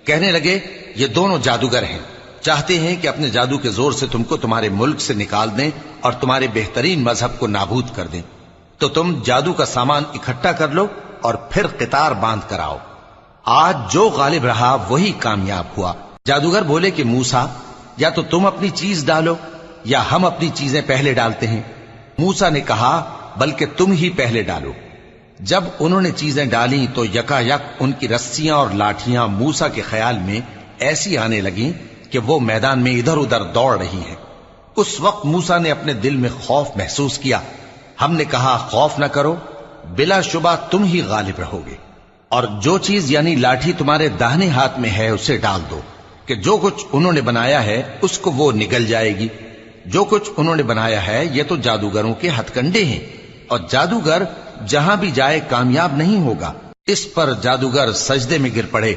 کہنے لگے یہ دونوں جادوگر ہیں، چاہتے ہیں کہ اپنے جادو کے زور سے تم کو تمہارے ملک سے نکال دیں اور تمہارے بہترین مذہب کو نابود کر دیں، تو تم جادو کا سامان اکٹھا کر لو اور پھر قطار باندھ کر آؤ۔ آج جو غالب رہا وہی کامیاب ہوا۔ جادوگر بولے کہ موسیٰ، یا تو تم اپنی چیز ڈالو یا ہم اپنی چیزیں پہلے ڈالتے ہیں۔ موسیٰ نے کہا بلکہ تم ہی پہلے ڈالو۔ جب انہوں نے چیزیں ڈالیں تو یکا یک ان کی رسیاں اور لاٹھیاں موسیٰ کے خیال میں ایسی آنے لگیں کہ وہ میدان میں ادھر ادھر دوڑ رہی ہیں۔ اس وقت موسیٰ نے اپنے دل میں خوف محسوس کیا۔ ہم نے کہا خوف نہ کرو، بلا شبہ تم ہی غالب رہو گے، اور جو چیز یعنی لاٹھی تمہارے داہنے ہاتھ میں ہے اسے ڈال دو کہ جو کچھ انہوں نے بنایا ہے اس کو وہ نگل جائے گی۔ جو کچھ انہوں نے بنایا ہے یہ تو جادوگروں کے ہتھ کنڈے ہیں، اور جادوگر جہاں بھی جائے کامیاب نہیں ہوگا۔ اس پر جادوگر سجدے میں گر پڑے